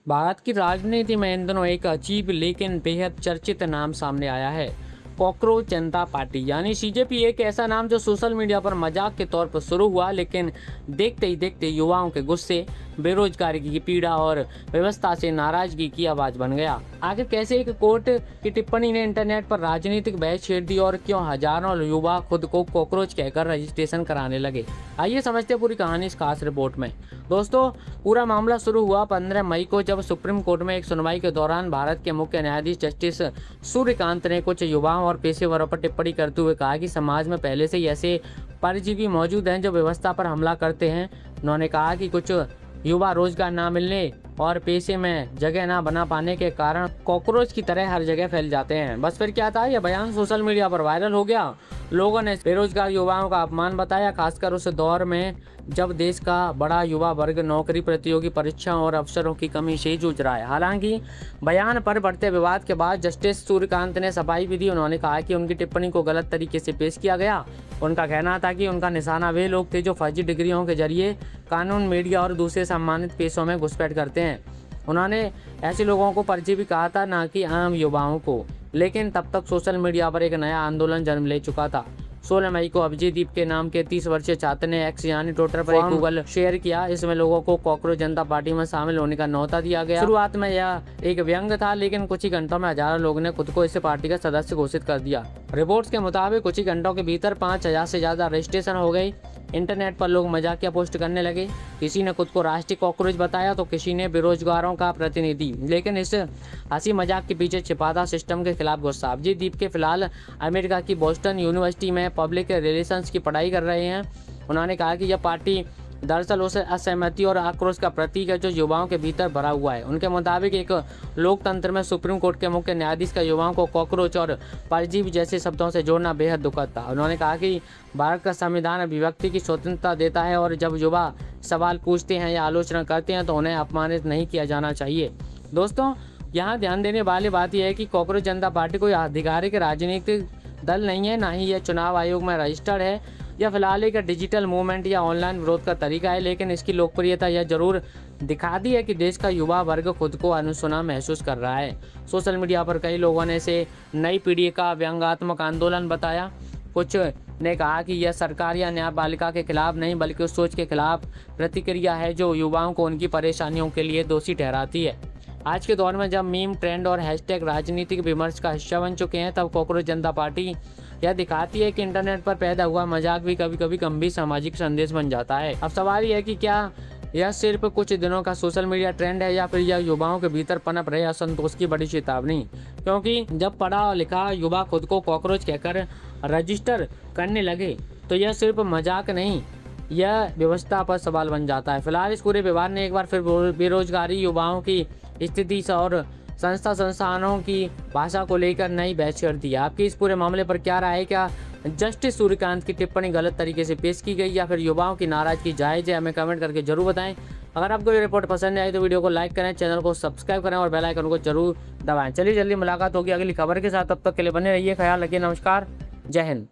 भारत की राजनीति में इन दिनों एक अजीब लेकिन बेहद चर्चित नाम सामने आया है। कॉकरोच जनता पार्टी यानी सीजेपी एक ऐसा नाम जो सोशल मीडिया पर मजाक के तौर पर शुरू हुआ, लेकिन देखते ही देखते युवाओं के गुस्से, बेरोजगारी की पीड़ा और व्यवस्था से नाराजगी की आवाज बन गया। आखिर कैसे एक कोर्ट की टिप्पणी ने इंटरनेट पर राजनीतिक बहस छेड़ दी और क्यों हजारों युवा खुद को कॉकरोच कहकर रजिस्ट्रेशन कराने लगे, आइए समझते हैं पूरी कहानी इस खास रिपोर्ट में। दोस्तों, पूरा मामला शुरू हुआ 15 मई को, जब सुप्रीम कोर्ट में एक सुनवाई के दौरान भारत के मुख्य न्यायाधीश जस्टिस सूर्यकांत ने कुछ युवाओं और पेशेवरों पर टिप्पणी करते हुए कहा कि समाज में पहले से ही ऐसे परजीवी मौजूद हैं जो व्यवस्था पर हमला करते हैं। उन्होंने कहा कि कुछ युवा रोजगार ना मिलने और पेशे में जगह ना बना पाने के कारण कॉकरोच की तरह हर जगह फैल जाते हैं। बस फिर क्या था, यह बयान सोशल मीडिया पर वायरल हो गया। लोगों ने बेरोजगार युवाओं का अपमान बताया, खासकर उस दौर में जब देश का बड़ा युवा वर्ग नौकरी, प्रतियोगी परीक्षाओं और अवसरों की कमी से जूझ रहा है। हालांकि बयान पर बढ़ते विवाद के बाद जस्टिस सूर्यकांत ने सफाई भी दी। उन्होंने कहा कि उनकी टिप्पणी को गलत तरीके से पेश किया गया। उनका कहना था कि उनका निशाना वे लोग थे जो फर्जी डिग्रियों के जरिए कानून, मीडिया और दूसरे सम्मानित पेशों में घुसपैठ करते हैं। उन्होंने ऐसे लोगों को परजीवी कहा था, ना कि आम युवाओं को। लेकिन तब तक सोशल मीडिया पर एक नया आंदोलन जन्म ले चुका था। 16 मई को अभिजीत के नाम के 30 वर्षीय छात्र ने एक्स यानी ट्विटर पर एक गूगल शेयर किया। इसमें लोगों को कॉकरोच जनता पार्टी में शामिल होने का न्योता दिया गया। शुरुआत में यह एक व्यंग था, लेकिन कुछ ही घंटों में हजारों लोगों ने खुद को इस पार्टी का सदस्य घोषित कर दिया। रिपोर्ट्स के मुताबिक कुछ ही घंटों के भीतर 5000 से ज्यादा रजिस्ट्रेशन हो गई। इंटरनेट पर लोग मजाकिया पोस्ट करने लगे। किसी ने खुद को राष्ट्रीय कॉकरोच बताया तो किसी ने बेरोजगारों का प्रतिनिधि। लेकिन इस हंसी मजाक के पीछे छिपा था सिस्टम के खिलाफ गुस्सा। अभिजीत दीप के फिलहाल अमेरिका की बोस्टन यूनिवर्सिटी में पब्लिक रिलेशंस की पढ़ाई कर रहे हैं। उन्होंने कहा कि यह पार्टी दरअसल उस असहमति और आक्रोश का प्रतीक है जो युवाओं के भीतर भरा हुआ है। उनके मुताबिक एक लोकतंत्र में सुप्रीम कोर्ट के मुख्य न्यायाधीश का युवाओं को कॉकरोच और परजीवी जैसे शब्दों से जोड़ना बेहद दुखद था। उन्होंने कहा कि भारत का संविधान अभिव्यक्ति की स्वतंत्रता देता है और जब युवा सवाल पूछते हैं या आलोचना करते हैं तो उन्हें अपमानित नहीं किया जाना चाहिए। दोस्तों, यहाँ ध्यान देने वाली बात यह है कि कॉकरोच जनता पार्टी कोई आधिकारिक राजनीतिक दल नहीं है, ना ही यह चुनाव आयोग में रजिस्टर्ड है। यह फिलहाल एक डिजिटल मूवमेंट या ऑनलाइन विरोध का तरीका है, लेकिन इसकी लोकप्रियता यह जरूर दिखाती है कि देश का युवा वर्ग खुद को अनसुना महसूस कर रहा है। सोशल मीडिया पर कई लोगों ने इसे नई पीढ़ी का व्यंग्यात्मक आंदोलन बताया। कुछ ने कहा कि यह सरकार या न्यायपालिका के खिलाफ नहीं, बल्कि उस सोच के खिलाफ प्रतिक्रिया है जो युवाओं को उनकी परेशानियों के लिए दोषी ठहराती है। आज के दौर में जब मीम, ट्रेंड और हैशटैग राजनीतिक विमर्श का हिस्सा बन चुके हैं, तब कॉकरोच जनता पार्टी यह दिखाती है कि इंटरनेट पर पैदा हुआ मजाक भी कभी कभी गंभीर सामाजिक संदेश बन जाता है। अब सवाल यह है कि क्या यह सिर्फ कुछ दिनों का सोशल मीडिया ट्रेंड है या फिर यह युवाओं के भीतर पनप रहे असंतोष की बड़ी चेतावनी। क्योंकि जब पढ़ा लिखा युवा खुद को कॉकरोच कहकर रजिस्टर करने लगे तो यह सिर्फ मजाक नहीं, यह व्यवस्था पर सवाल बन जाता है। फिलहाल इस पूरे विवाद ने एक बार फिर बेरोजगारी, युवाओं की स्थिति और संस्थानों की भाषा को लेकर नई बहस कर दी। आपकी इस पूरे मामले पर क्या राय है? क्या जस्टिस सूर्यकांत की टिप्पणी गलत तरीके से पेश की गई या फिर युवाओं की नाराजगी जायज़ है? हमें कमेंट करके जरूर बताएं। अगर आपको ये रिपोर्ट पसंद आई तो वीडियो को लाइक करें, चैनल को सब्सक्राइब करें और बेल आइकन को जरूर दबाएं। चलिए जल्दी मुलाकात होगी अगली खबर के साथ, तब तक के लिए बने रहिए। ख्याल रखिए। नमस्कार, जय हिंद।